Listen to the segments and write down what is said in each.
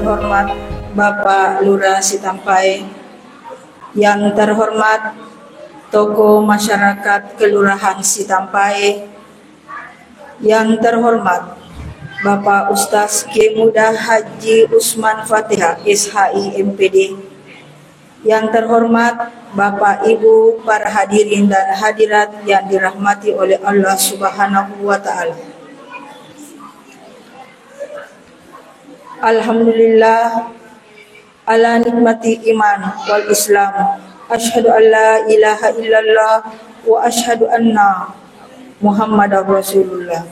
terhormat Bapak Lurah Sitampai, yang terhormat tokoh masyarakat Kelurahan Sitampai, yang terhormat Bapak Ustaz Kiai Muda Haji Usman Fatihah SHI MPD, yang terhormat Bapak Ibu para hadirin dan hadirat yang dirahmati oleh Allah Subhanahu wa Ta'ala. Alhamdulillah ala nikmati iman wal Islam. Asyhadu an la ilaha illallah wa asyhadu anna Muhammadar Rasulullah.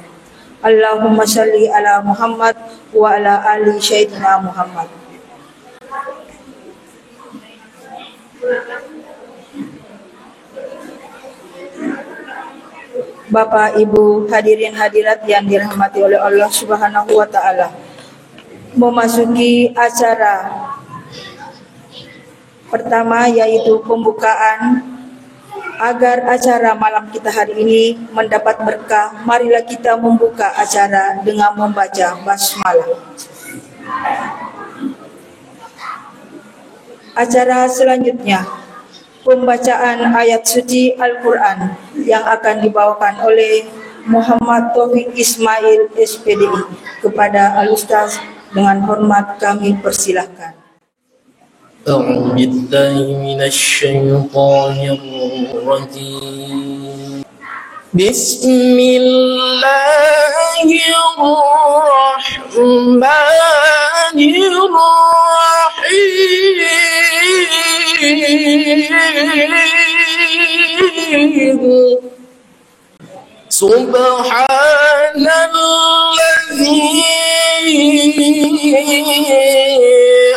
Allahumma shalli ala Muhammad wa ala ali sayyidina Muhammad. Bapak, Ibu, hadirin hadirat yang dirahmati oleh Allah Subhanahu wa Ta'ala, memasuki acara pertama, yaitu pembukaan. Agar acara malam kita hari ini mendapat berkah, marilah kita membuka acara dengan membaca basmalah. Acara selanjutnya, pembacaan ayat suci Al-Quran yang akan dibawakan oleh Muhammad Taufik Ismail SPDI. Kepada Al-Ustaz, dengan hormat kami persilahkan. أعوذ بالله من الشيطان الرجيم بسم الله الرحمن الرحيم سبحان الذي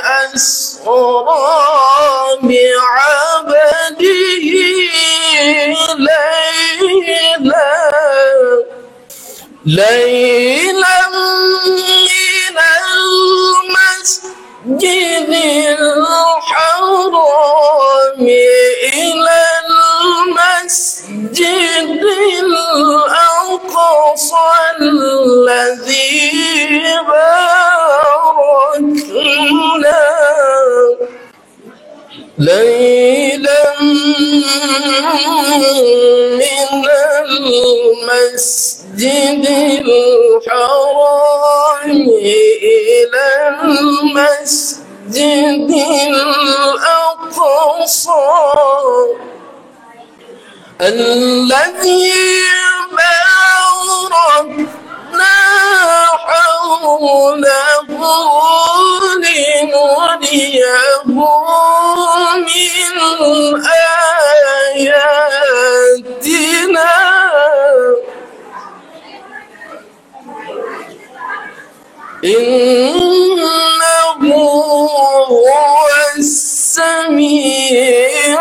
أسرى بعبده ليلا من المسجد الحرام إلى المسجد الأقصى الذي باركنا ليلا من المسجد الحرام إلى المسجد الأقصى الذي باركنا حوله لنريه من آياتنا إنه هو السميع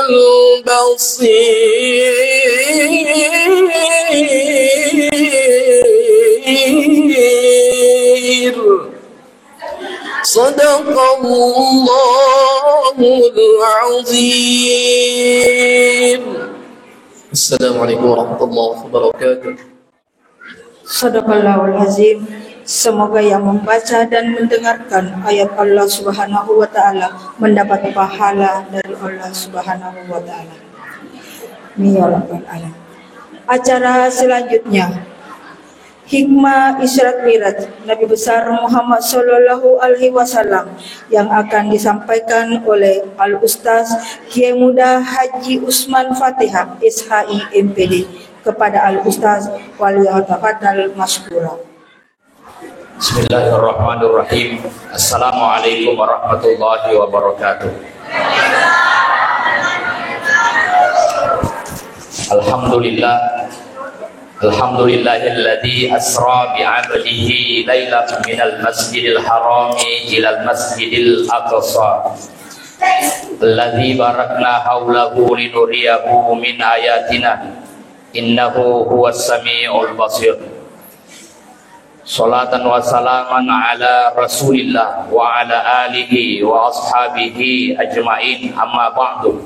البصير صدق الله العظيم. Assalamualaikum warahmatullahi wabarakatuh. Sadaqallahul azim. Semoga yang membaca dan mendengarkan ayat Allah Subhanahu wa Ta'ala mendapat pahala dari Allah Subhanahu wa Ta'ala. Ya Rabbal Alamin. Acara selanjutnya, hikmah Isra Miraj Nabi besar Muhammad Sallallahu Alaihi Wasallam yang akan disampaikan oleh Al-Ustaz Kiai Muda Haji Usman Fatihah SHI MPD. Kepada Al-Ustaz waliyatafadhal masykura. Bismillahirrahmanirrahim. Assalamualaikum warahmatullahi wabarakatuh. Alhamdulillahilladzi asra bi'abdihi lailan minal masjidil harami ilal masjidil aqsa alladzi barakna haulahu linuriyahu min ayatina innahu huwas samiul basir. Salatan wa salaman ala Rasulillah wa ala alihi wa ashabihi ajma'in, amma ba'du.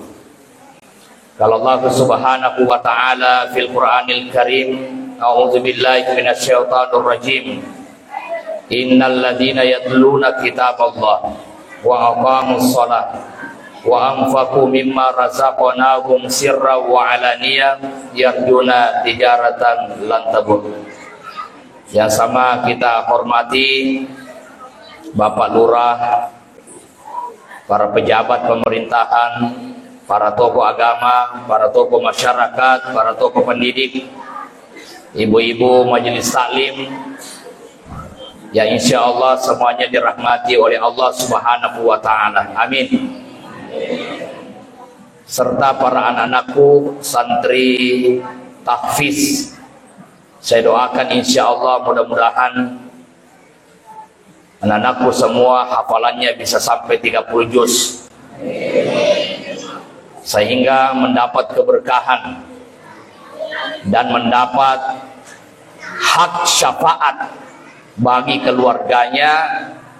Kalau Allah Subhanahu wa ta'ala fil Qur'anil Karim, a'udzu billahi minasyaitonir rajim. Innal ladzina yatluna kitaballah wa aqamus shalah wa anfaqu mimma razaqnahum sirran wa alaniyah yarjuna tijaratan lan tabur. Yang sama kita hormati Bapak Lurah, para pejabat pemerintahan, para tokoh agama, para tokoh masyarakat, para tokoh pendidik, ibu-ibu majelis taklim, yang insya Allah semuanya dirahmati oleh Allah Subhanahu wa Ta'ala. Amin. Serta para anak-anakku santri tahfiz, saya doakan insya Allah mudah-mudahan anak-anakku semua hafalannya bisa sampai 30 juz, sehingga mendapat keberkahan dan mendapat hak syafaat bagi keluarganya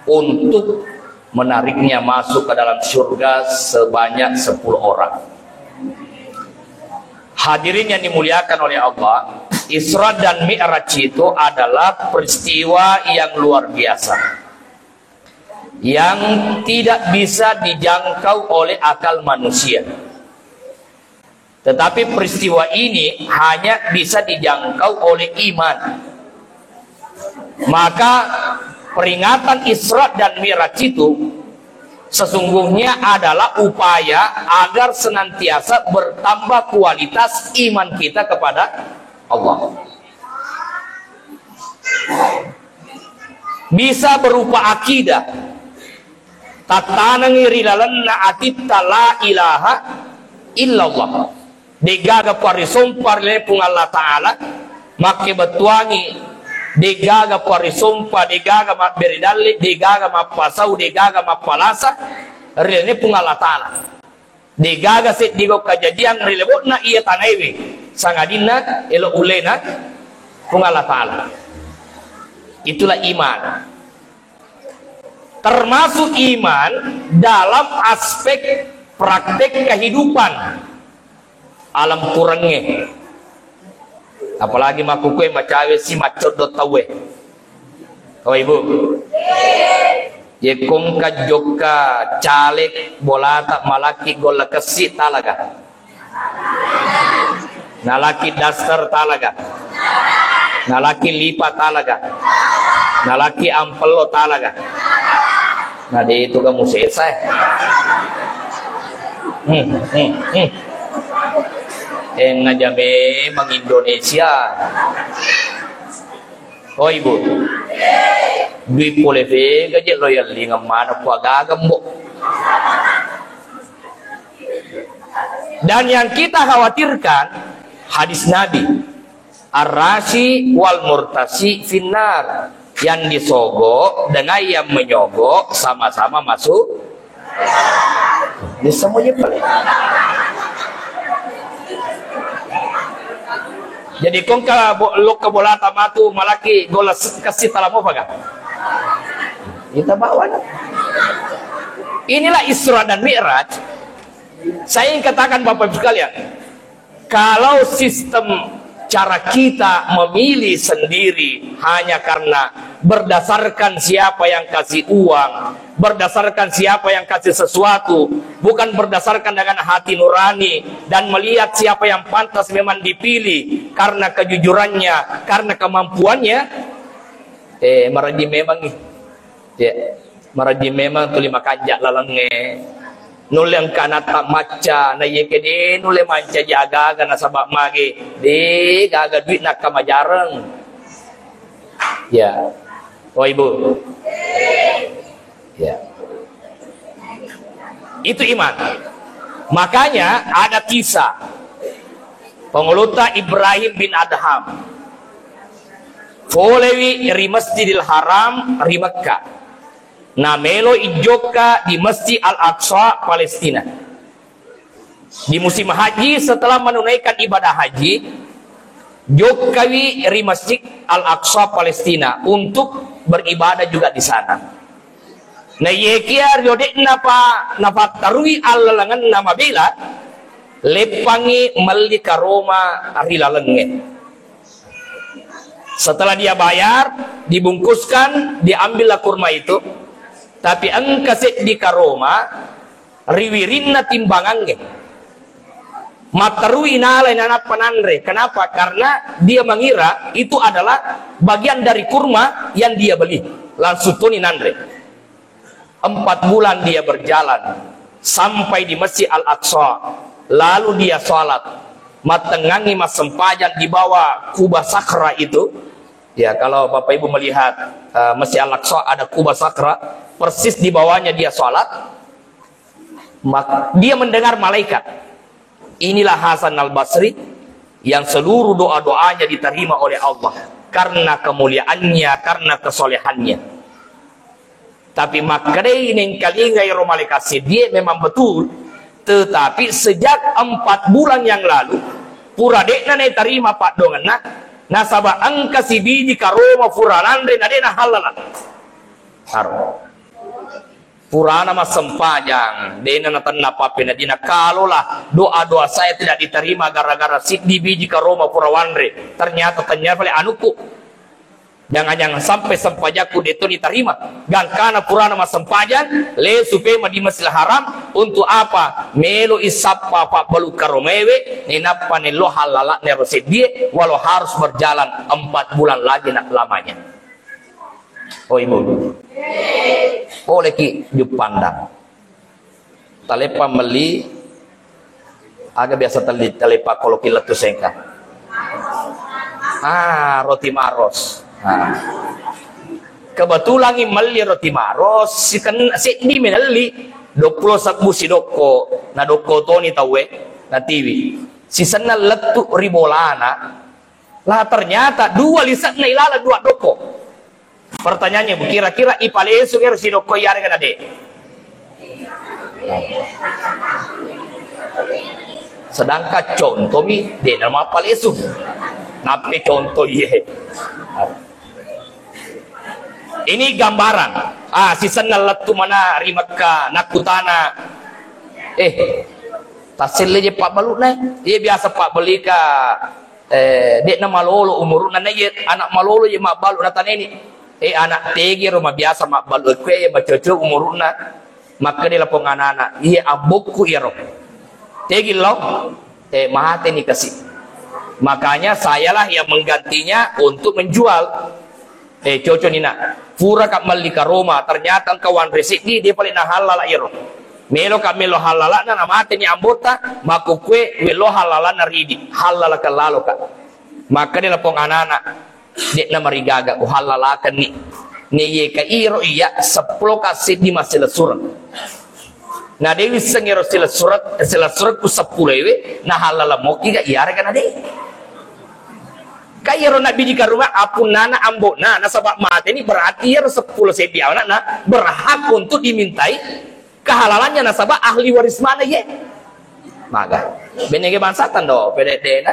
untuk menariknya masuk ke dalam surga sebanyak 10 orang. Hadirin yang dimuliakan oleh Allah, Isra dan Mi'raj itu adalah peristiwa yang luar biasa, yang tidak bisa dijangkau oleh akal manusia. Tetapi peristiwa ini hanya bisa dijangkau oleh iman. Maka peringatan Isra dan Mi'raj itu sesungguhnya adalah upaya agar senantiasa bertambah kualitas iman kita kepada Allah. Bisa berupa akidah, tatanang irilalanna atitta la ilaha illallah, degaga parisumpar le pung Allah Ta'ala, make betuangi degaga parisumpah, degaga beridalli, degaga mapasau, degaga mapalasa, rilene pung Allah Ta'ala. Degaga sit digo kejadian rilebot na iya tanaiwi, sangadina elo ulena pung Allah Ta'ala. Itulah iman. Termasuk iman dalam aspek praktek kehidupan alam kurangnya. Apalagi makukue macawe si macot do tawe. Kau ibu, ye kong ka joka caleg bolata malaki gola kesi talaga, nalaki dasar talaga, nalaki lipat talaga, nalaki ampelo talaga. Nah di itu kamu selesai. Ngajame mang Indonesia. Oh ibu, dui poleve gaje loyal lingam mana puaga gembok. Dan yang kita khawatirkan hadis Nabi, ar-rashi wal murtasi finnar, yang disogok dengan yang menyogok sama-sama masuk. Ini semuanya pelik. Jadi kong ka lok ka bola tamatu malaki gola kasih talamu apa kan? Kita bawa. Inilah Isra dan Mi'raj. Saya ingin katakan Bapak Ibu sekalian, kalau sistem cara kita memilih sendiri hanya karena berdasarkan siapa yang kasih uang, berdasarkan siapa yang kasih sesuatu, bukan berdasarkan dengan hati nurani dan melihat siapa yang pantas memang dipilih karena kejujurannya, karena kemampuannya, maraji memang maraji memang tuli makanjak lalenge nuleng kana tak maca na yekede nule manca jaga kana sabak mage de gaga duit nak kamajareng ya. Oh ibu, ya, itu iman. Makanya ada kisah penguluta Ibrahim bin Adham folewi ri Masjidil Haram ri Mekkah, namelo ijoka di Masjid Al-Aqsa Palestina. Di musim haji setelah menunaikan ibadah haji, jokawi ri Masjid Al-Aqsa Palestina untuk beribadah juga di sana. Nah yekiar yodek napa tarui alalangan nama bela lepangi meli ka Roma arilalenge. Setelah dia bayar, dibungkuskan, diambillah kurma itu. Tapi engkasih di karoma, riwirinna timbangannya. Matarui nalai nana penandre. Kenapa? Karena dia mengira itu adalah bagian dari kurma yang dia beli. Langsung tuni nandre. 4 bulan dia berjalan sampai di Masjid Al-Aqsa. Lalu dia sholat. Matengangi mas sempajan di bawah kubah sakra itu. Ya, kalau Bapak Ibu melihat Masjid Al-Aqsa ada kubah sakra, persis di bawahnya dia sholat. Dia mendengar malaikat. Inilah Hasan Al-Basri yang seluruh doa-doanya diterima oleh Allah karena kemuliaannya, karena kesolehannya. Tapi makanya yang kali ngai malaikat dia memang betul. Tetapi sejak 4 bulan yang lalu, pura dekna ne terima pak dongan nasaba angka si biji karoma furanandre nadena halala. Haro. Purana mas sempajang, dena natan napapena dina kalolah doa-doa saya tidak diterima gara-gara si biji karoma furawandre. Ternyata oleh anuku. Jangan-jangan sampai sempajaku itu diterima. Gangkana purana mas sempajan le supaya di Masjidil Haram untuk apa? Melo isapa pak balu karomewe ninapa nelo halala nerosid dia walau harus berjalan 4 bulan lagi nak lamanya. Oh ibu, boleh ki dipandang. Talepa meli agak biasa talepa kalau kilat tu sengka. Roti maros. Kebetulan meli roti maros si ini meneli 20 sabu si doko na doko toni tawe na TV si sana letu ribolana lah ternyata 2 lisak na ilala 2 doko. Pertanyaannya bu, kira-kira ipalesu si doko yare kan ade sedangkan contoh mi de nama palesu nape contoh ye. Ini gambaran. Si senal tu mana rimaka nakutana. Tasil je pak balut na. Dia biasa pak beli ka dek na malolo umur na ye anak malolo ye mak balut na taneni. Anak tegi rumah biasa mak balut kue ye bacoco umur na. Maka dia lapong anak. Iya abokku ya roh. Tegi lo mahate ni kasih. Makanya sayalah yang menggantinya untuk menjual. Cocok nina pura kak mali ka Roma ternyata kawan resiki dia paling halal iro melo kak melo halal na namate ni ambota maku kue melo halal na ridi halal ka lalo kak maka dia lapong anak dia na marigaga halalakan ni ye ka iro iya 10 kasih di masalah surat na dewi sengero sila surat ku 10 ewe na halal mo kiga iare kan ade kaya ro nabi di rumah apun nana ambok nana sabab mati ini berarti ya 10 sebi anak berhak untuk dimintai kehalalannya nasabah ahli waris mana ye maka benenge bansatan do PDD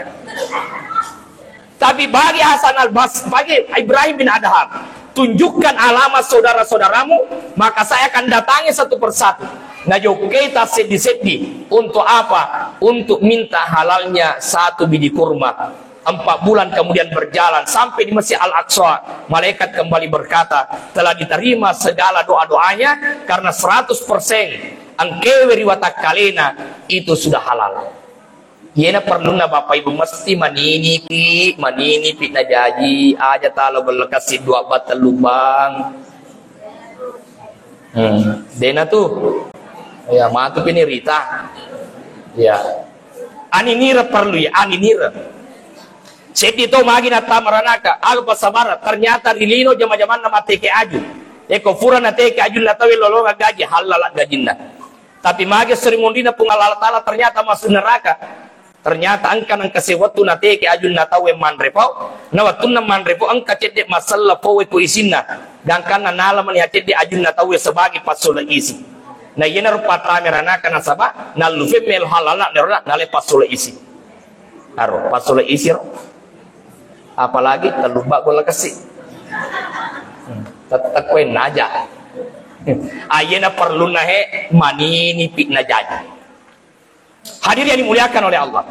tapi bagi Hasan Al-Basri bagi Ibrahim bin Adham tunjukkan alamat saudara-saudaramu maka saya akan datangi satu persatu nah kita sedih-sedih untuk apa untuk minta halalnya 1 biji kurma 4 bulan kemudian berjalan sampai di Masjid Al-Aqsa. Malaikat kembali berkata, telah diterima segala doa-doanya karena 100% angkewe riwatak kalena itu sudah halal. Yena perlu na Bapak Ibu mesti manini pi na jaji aja talo belekasi 2 batal lubang. Dena tuh ya matu pini Rita. Ya. Aninira perlu ya, aninira. Seti to magi na tamaranaka alu pasabara ternyata rilino jama-jaman nama teke aju eko fura na teke aju na tawi lolonga gaji halal gajinna tapi magi serimundina pungalala tala ternyata masuk neraka ternyata angka nang kasewatu na teke aju na tawe manrepau na watun na manrepau angka cedek masalah powe ko isinna dangkan na nala melihat cedek aju na tawe sebagai pasula isi na yena rupa tameranaka na sabah na lufe mel halal na le pasula isi aro pasula isi apalagi terlupa bola kasih tetap kuen aja ayana perlu nahe manini pitna jadi hadir yang dimuliakan oleh Allah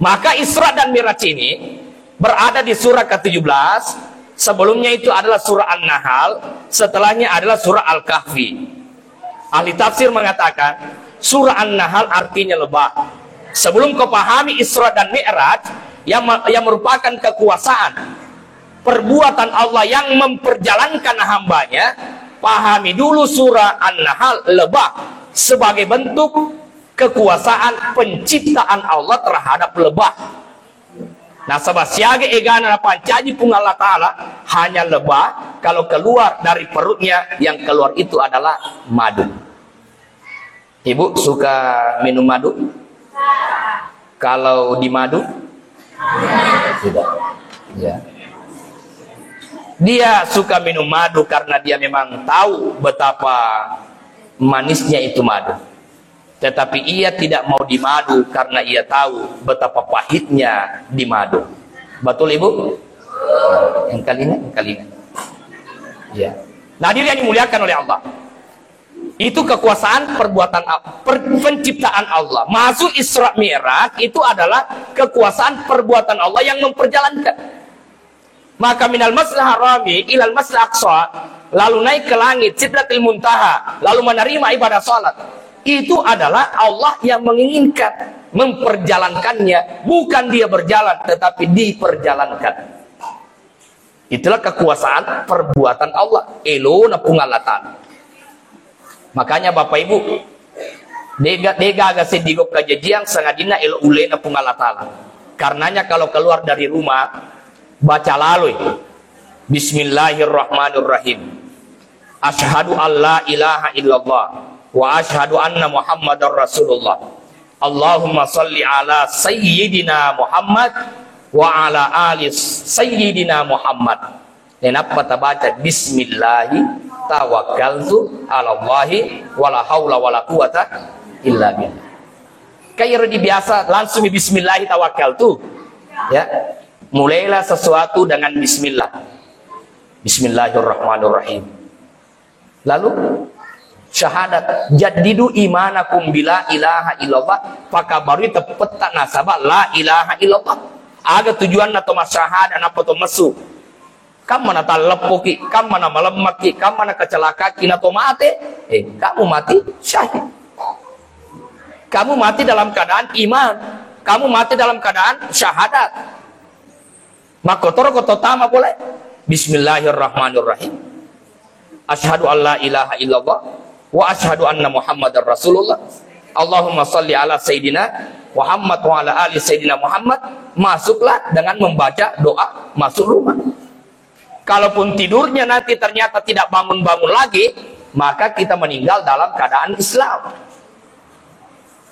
maka Isra dan Mi'raj ini berada di surah ke-17. Sebelumnya itu adalah surah An-Nahl, setelahnya adalah surah Al-Kahfi. Ahli tafsir mengatakan surah An-Nahl artinya lebah. Sebelum kau pahami Isra dan Mi'raj yang merupakan kekuasaan perbuatan Allah yang memperjalankan hambanya, pahami dulu surah An-Nahl lebah sebagai bentuk kekuasaan penciptaan Allah terhadap lebah. Nah, sebab siaga egana pancaji pun Allah Ta'ala hanya lebah kalau keluar dari perutnya, yang keluar itu adalah madu. Ibu suka minum madu? Kalau di madu? Tidak. Ya. Dia suka minum madu karena dia memang tahu betapa manisnya itu madu. Tetapi ia tidak mau di madu karena ia tahu betapa pahitnya di madu. Betul Ibu? Yang kali ini. Ya. Nah, diri yang dimuliakan oleh Allah. Itu kekuasaan perbuatan penciptaan Allah. Masuk Isra Mi'raj itu adalah kekuasaan perbuatan Allah yang memperjalankan. Maka minal masjidil harami ilal masjidil aqsa, lalu naik ke langit Sidratil Muntaha, lalu menerima ibadah salat. Itu adalah Allah yang menginginkan, memperjalankannya, bukan dia berjalan tetapi diperjalankan. Itulah kekuasaan perbuatan Allah. Elo napungalatan. Makanya Bapak Ibu, dega agak sedih kejadian sengadina elo ule napungalatan. Karenanya kalau keluar dari rumah, baca lalu Bismillahirrahmanirrahim. Asyhadu an la ilaha illallah wa asyhadu anna Muhammadar Rasulullah. Allahumma salli ala sayyidina Muhammad wa ala ali sayyidina Muhammad. Dan apa kita baca Bismillahi tawakkaltu ala Allahi wala haula wala quwata illa billah. Kayak biasa langsung Bismillahi tawakkaltu. Ya. Mulailah sesuatu dengan bismillah. Bismillahirrahmanirrahim. Lalu syahadat jadidu imanakum bila ilaha illallah, maka baru tepat nasabah la ilaha illallah. Aga tujuan atau masyahadat apa to mesu. Kamu mana talepoki, kamu mana malemaki, kamu mana kecelakaki atau mati. Kamu mati syahid. Kamu mati dalam keadaan iman. Kamu mati dalam keadaan syahadat. Maka kotor tama boleh. Bismillahirrahmanirrahim. Asyhadu an la ilaha illallah wa asyhadu anna Muhammadar Rasulullah. Allahumma salli ala sayyidina Muhammad wa ala ali sayyidina Muhammad. Masuklah dengan membaca doa masuk rumah. Kalaupun tidurnya nanti ternyata tidak bangun-bangun lagi, maka kita meninggal dalam keadaan Islam.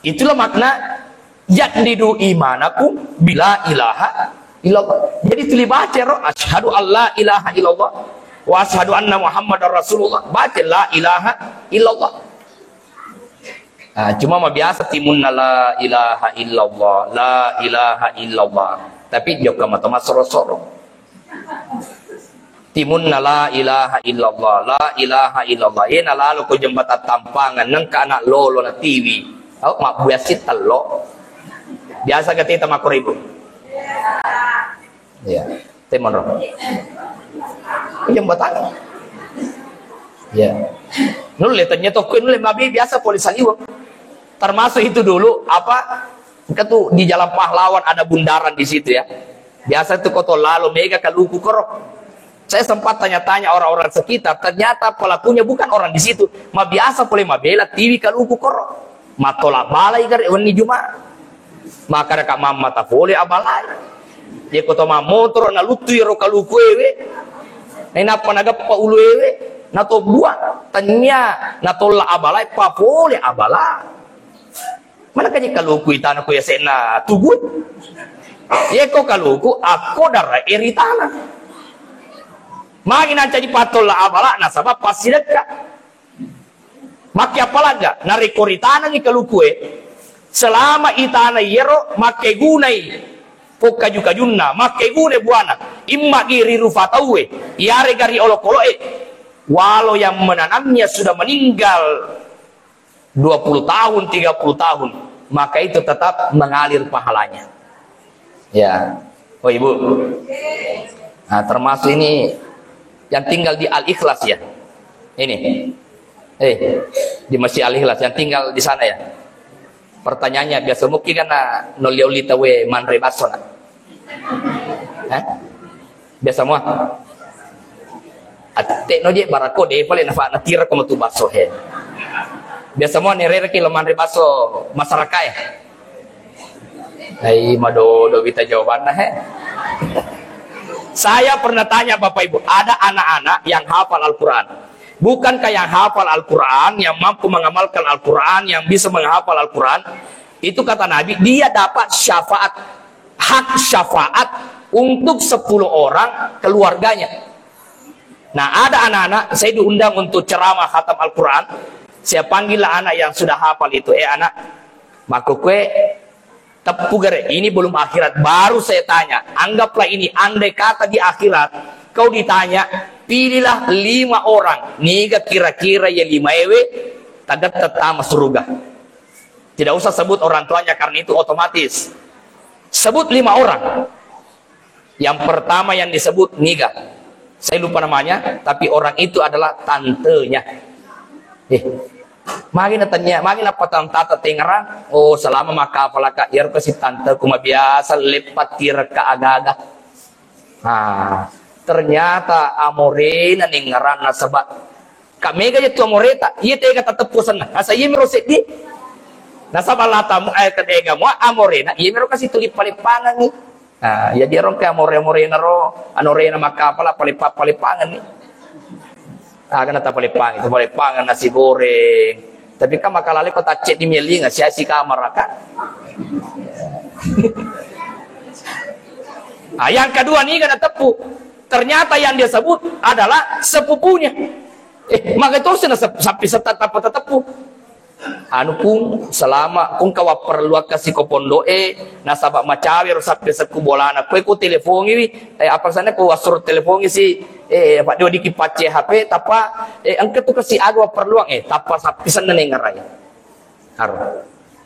Itulah makna yaqdidu imanakum bila ilaha illallah. Jadi tulis baca roh asyhadu alla ilaha illallah wa asyhadu anna Muhammadar Rasulullah. Baca la ilaha illallah. Nah, cuma mah biasa timunna la ilaha illallah, la ilaha illallah. Tapi jauh mata masoro-soro. Timunna la ilaha illallah, la ilaha illallah. Ena lalu ko jembatan tampangan nang kana lolo na TV. Au mak biasit telo. Biasa ketika makro ibu. Ya, teman roh. Jembatan. Ya. Nulis ternyata kau nulis mabi biasa polisi liwak. Termasuk itu dulu apa? Itu di Jalan Pahlawan ada bundaran di situ ya. Biasa itu koto lalu mega kaluku korok. Saya sempat tanya-tanya orang-orang sekitar, ternyata pelakunya bukan orang di situ. Ma biasa boleh mabela TV kaluku korok. Matola balai gar wani Jumat. Maka reka mama ta boleh abalai. Dia koto ma motor na lutu yero kaluku ewe. Na panaga pa ulu ewe. Na to buat tanya na tola abalai pa boleh abalai. Mana kanya kaluku itana ko ya sena tugut. Ye ko kaluku ako dara eritana. Magi na jadi patol la abala na sabab pasti dekat. Maki apalaga na rekoritana ni kalukue selama itana yero make gunai pokaju-kajunna make gune buana imma giri rufatawe yare gari olokoloe walau yang menanamnya sudah meninggal 20 tahun 30 tahun maka itu tetap mengalir pahalanya ya. Oh ibu. Nah, termasuk ini yang tinggal di Al-Ikhlas ya. Ini. Di Masjid Al-Ikhlas yang tinggal di sana ya. Pertanyaannya biasa mungkin karena nolioli tawe manre baso na. Biasa semua. Ate no je barako de pale na fa na tira como tu baso he. Biasa semua nerere kilo manre baso masyarakat ya. Hai mado kita jawabannya he. Saya pernah tanya Bapak Ibu, ada anak-anak yang hafal Al-Quran. Bukankah yang hafal Al-Quran, yang mampu mengamalkan Al-Quran, yang bisa menghafal Al-Quran, itu kata Nabi, dia dapat syafaat, hak syafaat untuk 10 orang keluarganya. Nah, ada anak-anak, saya diundang untuk ceramah khatam Al-Quran. Saya panggillah anak yang sudah hafal itu, anak, maka kue tepu gere, ini belum akhirat, baru saya tanya, anggaplah ini andai kata di akhirat, kau ditanya, pilihlah 5 orang, niga kira-kira ya 5 ewe, tadat tetap surga. Tidak usah sebut orang tuanya karena itu otomatis. Sebut 5 orang. Yang pertama yang disebut niga, saya lupa namanya, tapi orang itu adalah tantenya. Magi natanya, magi apa tanta tengerang? Oh, selama maka apalaka ir kasi tante kuma biasa lepat tira ka agaga. Ternyata amorena ningaran na sabat. Kami gaya tu amoreta, iya tega tatapusan na. Asa iya mero di. Nasa balata mo ay kadega mo amorena, iya mero kasi tulip palipangan ni. Ya di ron ka amorena ro, anorena maka pala palipangan ni. Agak nata palipang, itu palipangan nasi goreng. Tapi kan makalali ko tacet di mieli nga siya si kamar ka. Yang kedua nih kan tepu. Ternyata yang dia sebut adalah sepupunya. Maka itu sampai setat apa tepu. Anu pun selama kung kawa perlu kasih ko pondo nasabak macawi ro sampai seku bolana ko telepon ini apa sana ko wasur telepon si pak dia dikipace HP tapa angkat tu kasih agwa perluang tapa sampai sana nengarai.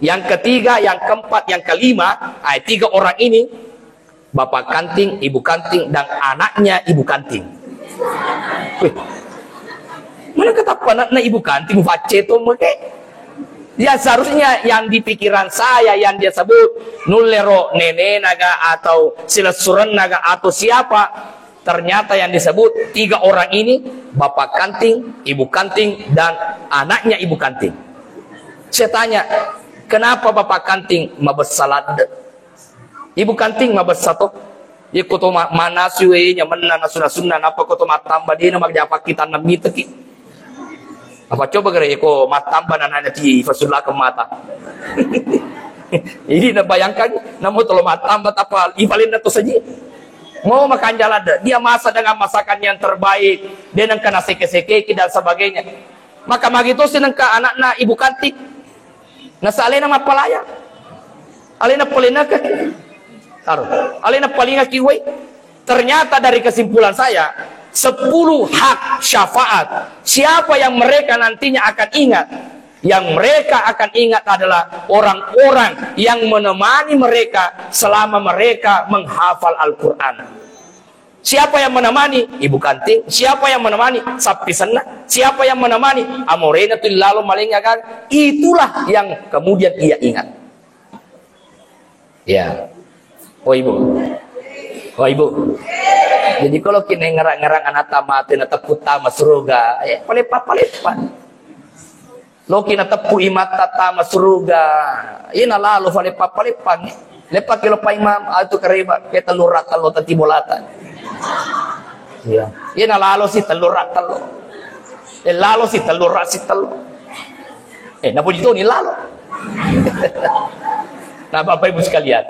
Yang ketiga, yang keempat, yang kelima, 3 orang ini bapak kanting, ibu kanting dan anaknya ibu kanting. Mana kata anaknya ibu kanting face to make? Ya seharusnya yang di pikiran saya yang dia sebut nulero nene naga atau silasuran naga atau siapa, ternyata yang disebut 3 orang ini bapak kanting, ibu kanting dan anaknya ibu kanting. Saya tanya, kenapa bapak kanting mabes salad, ibu kanting mabes satu? Ya koto mana suwe nya menang sunan apa koto matamba dia nama japa kita nami teki. Apa coba kira ko matamba nananya ti fasulah ke mata. Ini bayangkan namun tolo matamba apa ibalin itu saja. Mau makan jalada, dia masak dengan masakan yang terbaik, dia nang kena seke-seke dan sebagainya. Maka magito sinang ka anak na ibu kantik. Nasa alena mapalaya. Alena polina ka. Alena palinga kiwai. Ternyata dari kesimpulan saya 10 hak syafaat. Siapa yang mereka nantinya akan ingat? Yang mereka akan ingat adalah orang-orang yang menemani mereka selama mereka menghafal Al-Quran. Siapa yang menemani? Ibu kanting. Siapa yang menemani? Sapi senang. Siapa yang menemani? Amorena tu lalu malingnya kan? Itulah yang kemudian ia ingat. Ya. Oh ibu. Oh ibu. Jadi kalau kini ngerang-ngerang anak tamat na tepu tama surga, palepa. Lo kina tepu imat tama surga, ina lalu palepa. Lepa kilo pa imam, itu kariba, kita luratan lo tati bolatan. Iya. Ina lalu si teluratan lo. Lalu si telurat si telu. Napuji itu ni lalu. Nah, Bapak Ibu sekalian.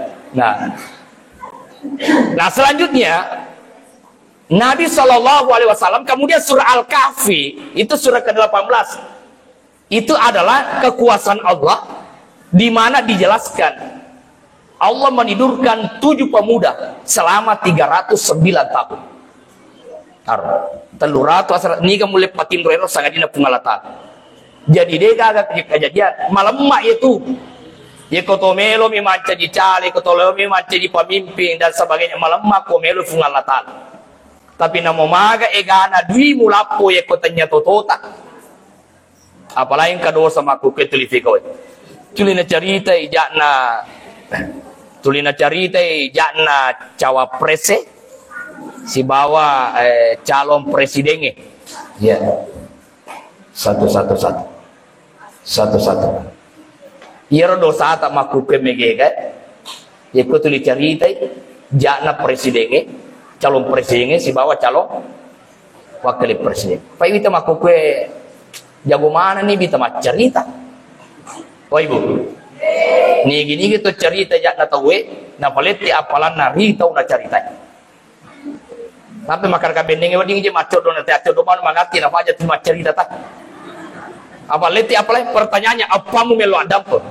Nah selanjutnya Nabi SAW kemudian surah Al-Kahfi itu surah ke-18 itu adalah kekuasaan Allah di mana dijelaskan Allah menidurkan 7 pemuda selama 309 tahun. Teluratu asal ni kamu lepatin roero sangat dina pengalatan. Jadi dia agak kejadian malam mak itu Ya kotomelo mi manca di cale, kotomelo mi manca di pemimpin dan sebagainya melemah komelo fungal latal. Tapi namo maga egana dui mulapo ya kotanya totota. Apalagi kadua sama aku ketelifiko. Tulina cerita ijakna cawaprese si bawa calon presidennya. Ya. Satu. Iya dosa tak maku kemege kan? Ya kau tulis cerita, jana presidennya, calon presidennya si bawa calon wakil presiden. Pak Ibu maku kue jago mana nih bita mak cerita? Oh Ibu, nih gini gitu cerita jana tahu na paleti apalan na rita una cerita. Sampai makan kabendengnya wading je macot dona teater doman mangati na faja tu mak cerita tak? Apalagi pertanyaannya apamu melo adampo?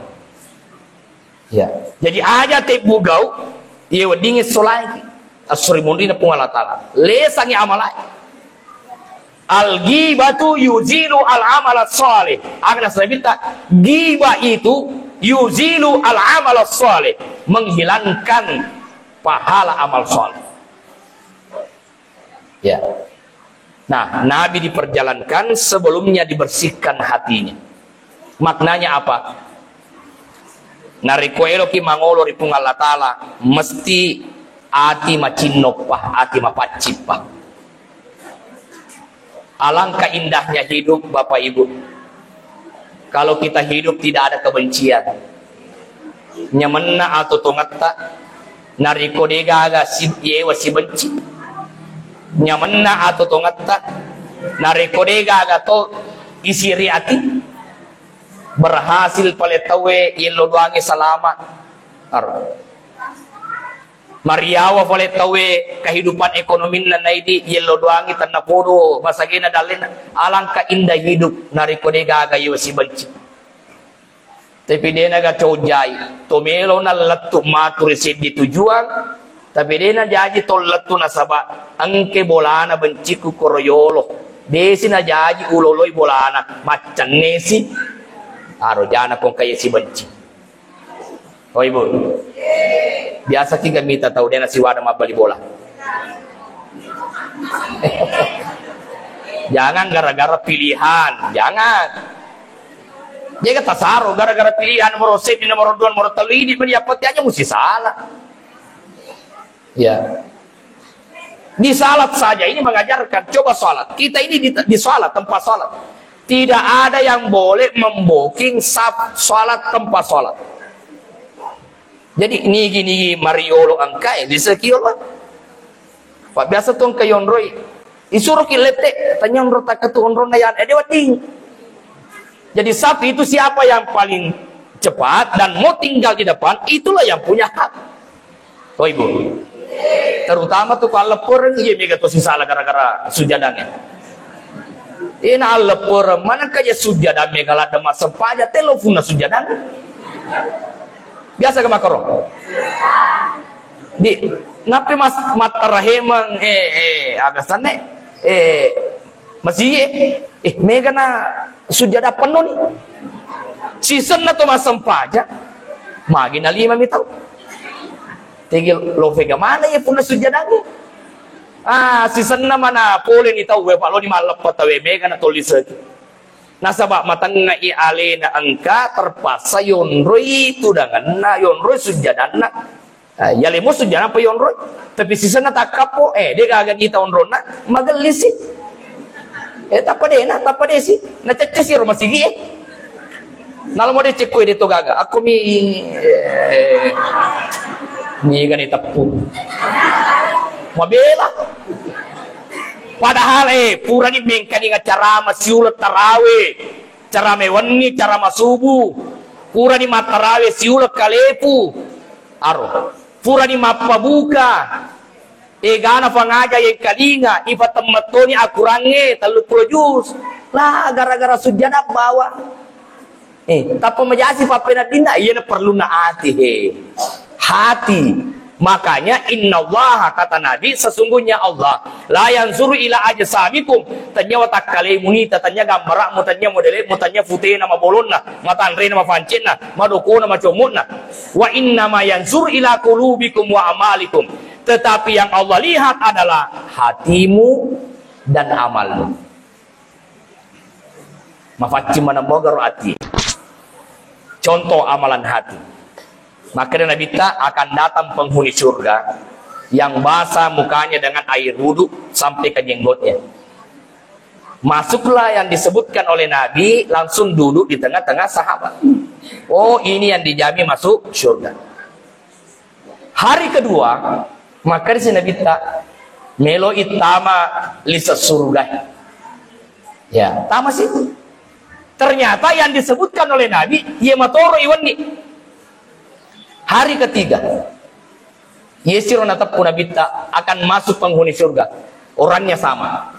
Ya, jadi aja te bugau, ia wadingi solai, asuri mundi na pungalatala. Lesangi amalai. Al ghibatu yuzilu al amala salih. Agna sabita ghiba itu yuzilu al amala salih, menghilangkan pahala amal saleh. Ya. Nah, Nabi diperjalankan sebelumnya dibersihkan hatinya. Maknanya apa? Nariko eloki mangolo ripung Allah Ta'ala mesti ati macinopah, ati mapacipah. Alangkah indahnya hidup Bapak Ibu kalau kita hidup tidak ada kebencian. Nyamena atau tongata nariko degaga si yewa si benci. Nyamena atau tongata nariko degaga to isiri ati berhasil paletawe yelo duangi selamat. Mariawa paletawe kehidupan ekonomi na naidi yelo duangi tanna podo masagina dalin alangka indah hidup nariko degaga yewa si benci. Tapi dia naga cojai tomelo na letu matur di tujuan. Tapi dia na jaji tol letu na saba angke bolana benciku koroyolo desi na jaji uloloi bolana macan nesi aro jana kong kaya si benci. Oh Ibu, biasa tiga mita tahu dia nasi wadah mabali bola. Jangan gara-gara pilihan, jangan. Dia kata saro gara-gara pilihan nomor 1, nomor 2, nomor 3 ini menyiapati aja mesti salah. Ya, di salat saja ini mengajarkan. Coba salat kita ini di salat tempat salat tidak ada yang boleh memboking salat tempat salat. Jadi ini gini Mariolo angkai di sekian lah. Pak biasa tuh ke yonroi isuruh kilete tanya yonro tak ketu yonro nayan dewating. Jadi sapi itu siapa yang paling cepat dan mau tinggal di depan itulah yang punya hak. Oh Ibu, terutama tuh kalau lepur iya mega tuh salah gara-gara sujadangnya. Ina lepur mana kaya sujadang mega lada masa paja telefon sujadang. Biasa ke makaro. Di napi mas matarahemang agasan masih mega na sujada penuh nih. Season na to masam paja. Magi na 5 mitaw. Tigil lo vega mana ya puna sujadang. Season na mana pole ni taw we pa lo ni malapat we mega na tolisag. Nasaba matang nga iali na angka terpaksa yonroy itu dengan na yonroy sujadan na yali mo sujadan pa yonroy tapi sisa na takapo dia gagad kita onro na magalisi tapade si nachachasi rumah sigi nalo mo de cekko dito gaga ako mi ganita po mabela. Padahal pura ni mengkani nga cara masiulat tarawih, cara mewangi, cara masubuh, pura ni matarawe siulat kalepu, aro, pura ni mapabuka, gana pangaja yang kalinga, iba tematoni akurange, 30 juz, lah gara-gara sujana bawa, tapi majasi papenadina, iya na perlu na hati, Makanya innallaha, kata Nabi, sesungguhnya Allah la yanzuru ila ajsamikum, tanya watak kalimuni, tanya gambarakmu, tanya modelmu, tanya putih nama bolonna, mata andre nama fancena, madoko nama comutna. Wa inna ma yanzuru ila qulubikum wa amalikum. Tetapi yang Allah lihat adalah hatimu dan amalmu. Mafaci mana mogar hati. Contoh amalan hati. Maka Nabi tak akan datang penghuni surga yang basah mukanya dengan air wudhu sampai ke jenggotnya. Masuklah yang disebutkan oleh Nabi, langsung duduk di tengah-tengah sahabat. Oh, ini yang dijamin masuk surga. Hari kedua, maka di Nabi tak melo itama lisa surga. Ya, tama sih. Ternyata yang disebutkan oleh Nabi, ia matoro iwani. Hari ketiga, Yesir natapku Nabi tak akan masuk penghuni surga. Orangnya sama.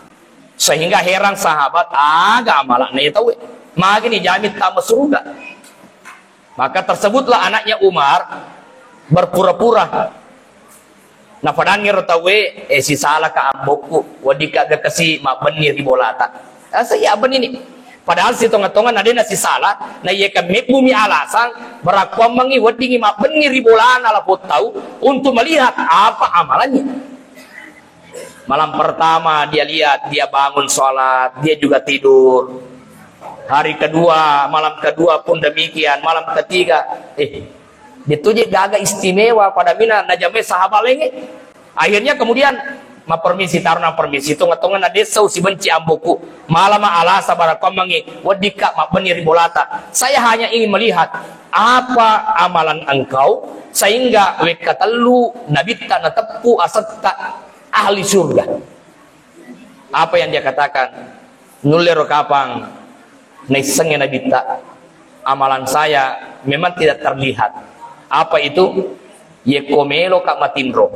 Sehingga heran sahabat, agak amalak nih tahu. Maka ini jamin tak masuk surga. Maka tersebutlah anaknya Umar berpura-pura. Nah padahal tahu si salah ka ambokku, wadika ga kasi mabeni ribolata. Saya ben ini. Padahal si tonga-tonga nade nasi salah, na iya kan bumi alasang berakuam mangi wadingi mak bengi ribolan ala tahu untuk melihat apa amalannya. Malam pertama dia lihat, dia bangun sholat, dia juga tidur. Hari kedua, malam kedua pun demikian, malam ketiga, dia tuh agak istimewa pada mina najame sahabat lagi. Akhirnya kemudian ma permisi taruna permisi tonga-tonga na desau si benci amboku malam ala sabara komangi wadika ma benir bolata. Saya hanya ingin melihat apa amalan engkau sehingga wekatalu nabita natepu asatta ahli surga. Apa yang dia katakan? Nulero kapang naisengnya nabita. Amalan saya memang tidak terlihat. Apa itu? Yekomelo kak matindro.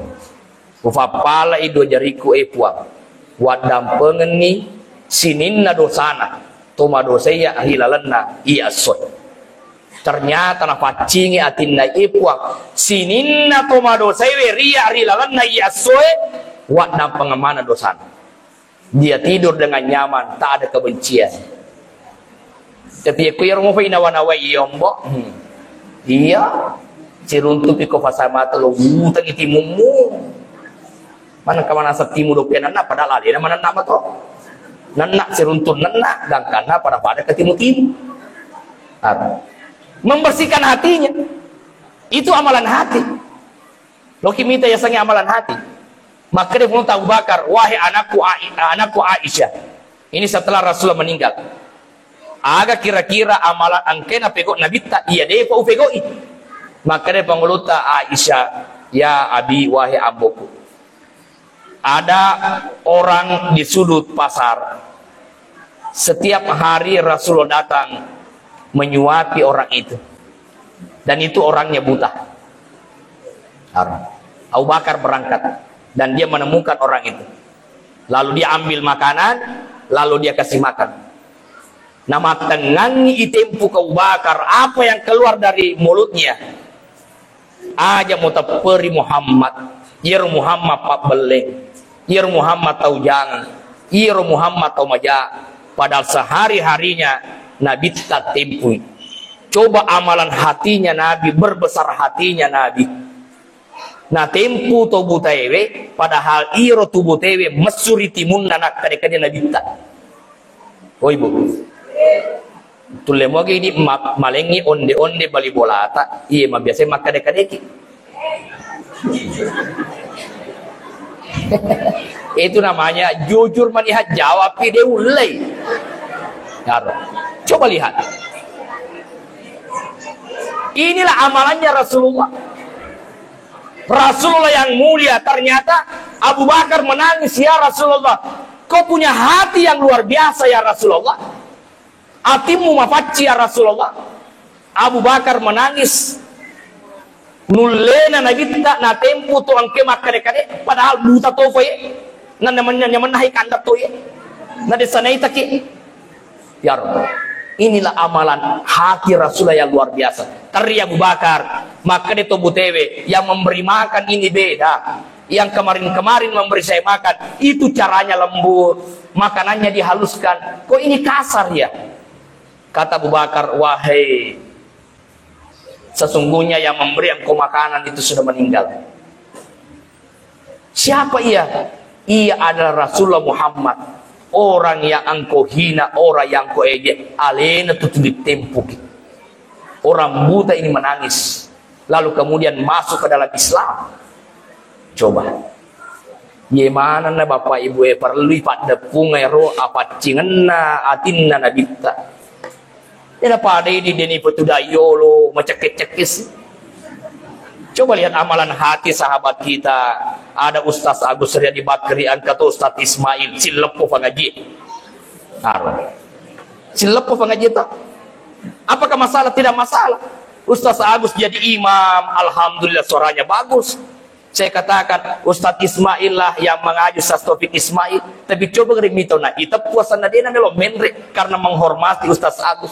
Ufapala ido jariku puang wadam pengeni sininna dosana toma dosaya hilalanna iya soy. Ternyata na pacingi atinna puang sininna toma dosaya ria hilalanna iya soy wadam pengemana dosana. Dia tidur dengan nyaman, tak ada kebencian. Tapi aku yang mau inawan-awan yombo dia ciruntup iko fasama telu utang itimumu. Mana kamana saktimu dopian nana padahal alina mana nama to nana seruntun nana dan karena pada ketimu-timu membersihkan hatinya itu amalan hati. Loki minta ya sangi amalan hati. Maka dia pun Abu Bakar, wahai anakku Aisyah, ini setelah Rasulullah meninggal, agak kira-kira amalan angkena pegok Nabi tak iya deh kau pegoi. Maka dia penguluta Aisyah, ya abi wahai amboku, ada orang di sudut pasar. Setiap hari Rasulullah datang menyuapi orang itu. Dan itu orangnya buta. Abu Bakar berangkat dan dia menemukan orang itu. Lalu dia ambil makanan, lalu dia kasih makan. Nama tengangi itempu ke Abu Bakar, apa yang keluar dari mulutnya? Aja mutaperi Muhammad. Ir Muhammad pak beleng. Ir Muhammad tahu jangan, ir Muhammad tahu maja. Padahal sehari-harinya Nabi tak tempui. Coba amalan hatinya Nabi, berbesar hatinya Nabi. Nah tempu tubuh tewe, padahal iro tubuh tewe mesuri timun nanak kadek-kadek Nabi tak. Oh ibu, tulemo ini malengi onde-onde bali bolata, iya mah biasa mak kadek-kadek. Itu namanya jujur melihat jawab dia ulai. Coba lihat. Inilah amalannya Rasulullah. Rasulullah yang mulia. Ternyata Abu Bakar menangis, ya Rasulullah, kau punya hati yang luar biasa ya Rasulullah. Hatimu mafaci ya Rasulullah. Abu Bakar menangis. Nulena Nabi tak na tempo to ang kemak kade-kade padahal buta to foye nan namanya nyaman nahi kandak to ye na desanay taki ya Rabb Inilah amalan hati Rasulullah yang luar biasa. Teri Abu Bakar, maka dia tobu tewe yang memberi makan ini beda. Yang kemarin-kemarin memberi saya makan, itu caranya lembut, makanannya dihaluskan. Kok ini kasar ya? Kata Abu Bakar, wahai, sesungguhnya yang memberi engkau makanan itu sudah meninggal. Siapa ia? Ia adalah Rasulullah Muhammad. Orang yang engkau hina, orang yang engkau ejek, alena tutulip tempuk. Orang buta ini menangis, lalu kemudian masuk ke dalam Islam. Coba, gimana na bapak ibu perlu pada pungero apa cingena atinna nabita. Tidak pada ini deni petudayolo macekis. Coba lihat amalan hati sahabat kita. Ada Ustaz Agus Riyadi Bakri, kata Ustaz Ismail, silepo pengaji. Silepo pengaji tak? Apakah masalah? Tidak masalah. Ustaz Agus jadi imam, alhamdulillah suaranya bagus. Saya katakan Ustaz Ismail lah yang mengaji Ustaz Taufik Ismail. Tapi coba ngerimito na ita puasan na dia na melo menre karena menghormati Ustaz Agus.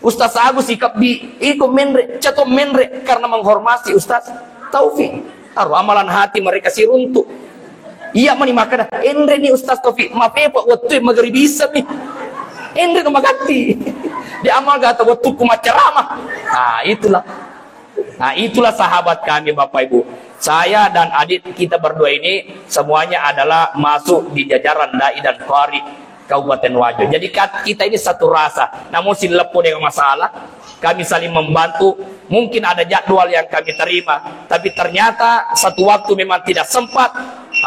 Ustaz Agus ikap di iko menre, cato menre karena menghormati Ustaz Taufik. Taruh amalan hati mereka si runtuh. Iya mani makana endre ni Ustaz Taufik mapepa waktu magari bisa nih. Endre no magati. Di amal gata waktu kumaceramah. Nah itulah sahabat kami Bapak Ibu. Saya dan adik kita berdua ini semuanya adalah masuk di jajaran dai dan qari Kabupaten Wajo. Jadi kita ini satu rasa. Namun silepo dengan masalah, kami saling membantu. Mungkin ada jadwal yang kami terima, tapi ternyata satu waktu memang tidak sempat,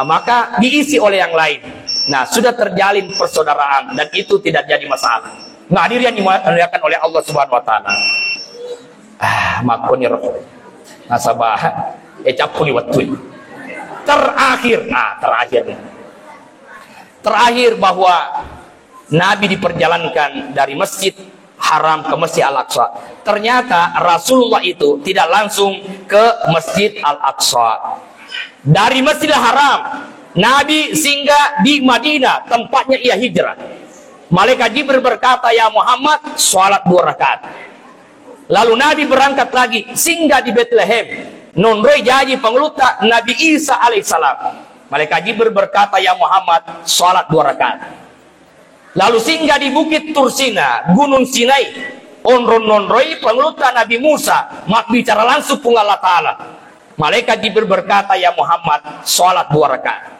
maka diisi oleh yang lain. Nah, sudah terjalin persaudaraan dan itu tidak jadi masalah. Ngadir yang dimuliakan oleh Allah Subhanahu wa taala. Makoni roh. Nasabah capuni waktu. Terakhir bahwa Nabi diperjalankan dari Masjid Haram ke Masjid Al-Aqsa. Ternyata Rasulullah itu tidak langsung ke Masjid Al-Aqsa. Dari Masjidil Haram, Nabi singgah di Madinah, tempatnya ia hijrah. Malaikat Jibril berkata, "Ya Muhammad, sholat 2 rakaat." Lalu Nabi berangkat lagi, singgah di Bethlehem. Nonroi jadi pengeluta Nabi Isa alaihissalam. Malaikat Jibril berkata, "Ya Muhammad, sholat 2 rakaat." Lalu singgah di Bukit Tursina, Gunung Sinai. Nonroi pengeluta Nabi Musa, mak bicara langsung pun Allah Ta'ala. Malaikat Jibril berkata, "Ya Muhammad, sholat 2 rakaat."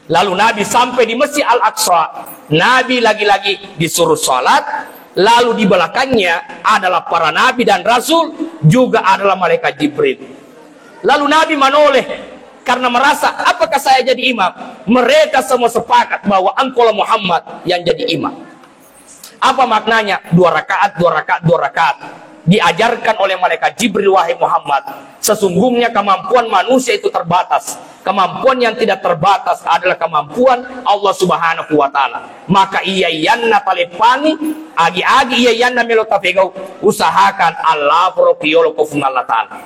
Lalu Nabi sampai di Masjid Al-Aqsa. Nabi lagi-lagi disuruh sholat. Lalu di belakangnya adalah para nabi dan rasul, juga adalah malaikat Jibril. Lalu Nabi menoleh karena merasa, apakah saya jadi imam? Mereka semua sepakat bahwa engkau Muhammad yang jadi imam. Apa maknanya? 2 rakaat, 2 rakaat, 2 rakaat. Diajarkan oleh malaikat Jibril, wahai Muhammad, sesungguhnya kemampuan manusia itu terbatas. Kemampuan yang tidak terbatas adalah kemampuan Allah Subhanahu wa taala. Maka iyayanna talepani, agi-agi iyayanna melotapegau, usahakan Allah propiolo kufung Allah taala.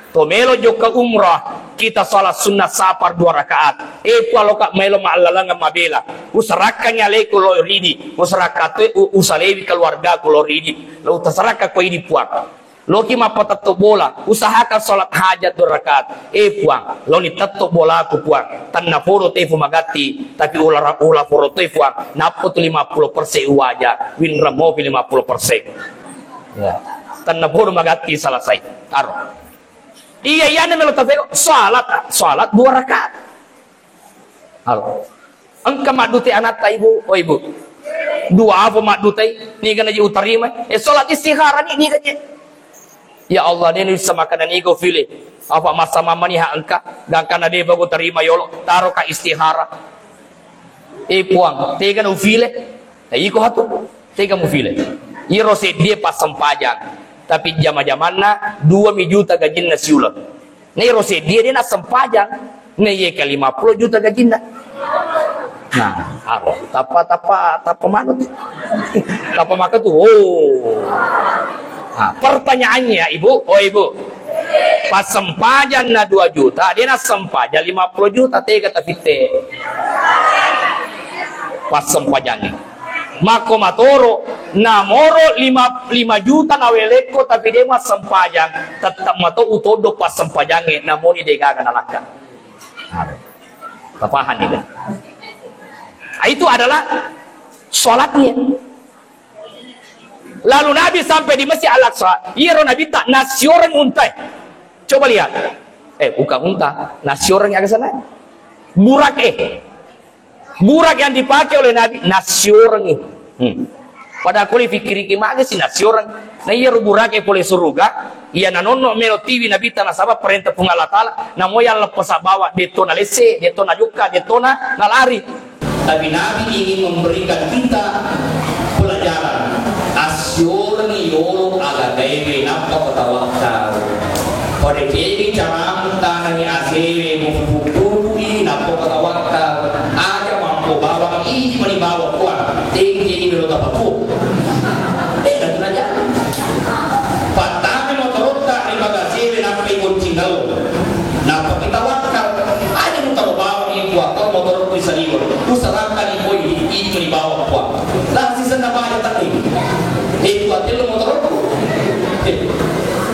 Tomelo joka umrah, kita salat sunnah sapar 2 rakaat. Kalau kak melo ma'alalanga mabela, usarakannya leko lo ridi, usarakatu usalewi keluarga ko lo ridi, lo utasaraka ko ini puak. Loki mapatatto bola, usahakan salat hajat 2 rakaat. Puang, lo ni tatto bola aku puang. Tanna foro tefu magati, tapi ulah foro tefu puang. Napo tu 50% uaja, winra mo 50%. Ya. Tanna foro magati selesai. Taruh. Iya na melo tafego salat 2 rakaat. Halo. Engka madute anak ta ibu, oh ibu. 2 apa madute ni kana ji utarima. Salat istikhara ni kana. Ya Allah, dia bisa makanan ego file. Apa masa mama ni engka dan kana dia bago terima yolo taruh ka istihara. Puang, tega no file. Iko hatu, tega mo file. Iro se dia pas sempajang. Tapi jama-jamanna 2 juta gajinna siulah. Nih rose dia na sempajang. Nih ye ke 50 juta gajinna. Nah, tapa manut. Tapa maka tuh. Oh. Nah, pertanyaannya ibu, pas sempajang na 2 juta, dia na sempajang 50 juta, tega tapi pas sempajang. Mako matoro namoro 5 juta naweleko tapi dia mah sempajang tetap mato utodo pas sempajange namoni degaga nalaka. Tapahan ini. Itu adalah sholatnya. Lalu Nabi sampai di Masjid Al-Aqsa, iya Nabi tak nasi orang untai. Coba lihat. Bukan unta, nasi orang yang ke sana. Burak Burak yang dipakai oleh Nabi nasi orang ini. Pada aku fikir gimana sih nasi orang. Nah iya burak boleh surga. Iya nanono melo TV Nabi tanah sabab perintah Allah Taala. Namo yang lepas bawa detona lese, detona juga, detona nalari. Tapi Nabi ingin memberikan kita pelajaran. Asyurni yolo ala dewe napa ketawakal. Pada dewe cara tanani asewe mufukuri napa ketawakal. Ada mampu bawa ini menibawa kuat. Tinggi ini belum dapat fu. Dan belajar. Patami motorota ni bagasewe napa ikut cingau. Napa ketawakal. Ada motor bawa ini kuat. Kau motor bisa liur. Usahakan ini menibawa kuat. Lah sisa napa ada tadi. Itu aja lo motor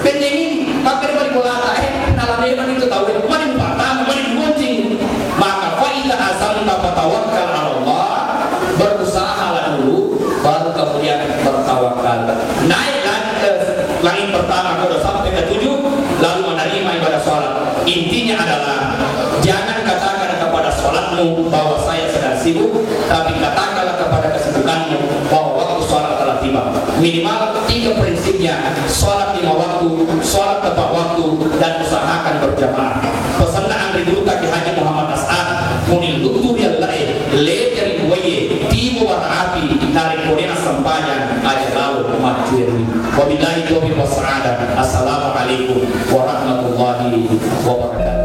pendingin maka dia bolata nalamnya itu tahu mana patah mana gunting maka faida asal tanpa tawakal Allah berusaha dulu baru kemudian bertawakal naik lagi ke langit pertama sudah sampai ke 7 lalu menerima ibadah sholat. Intinya adalah jangan katakan kepada sholatmu bahwa saya sedang sibuk, tapi katakanlah kepada kesibukanmu bahwa waktu sholat telah tiba. Minimal 3 prinsipnya: sholat 5 waktu, sholat tepat waktu, dan usahakan berjamaah. Pesan Andri Guru Kaki Haji Muhammad As'ad munil lutur yang lain leceri waye tibu waraapi dari kodena sempajan aja lalu majuri. Wabillahi taufiq wassalam. Assalamualaikum warahmatullahi wabarakatuh.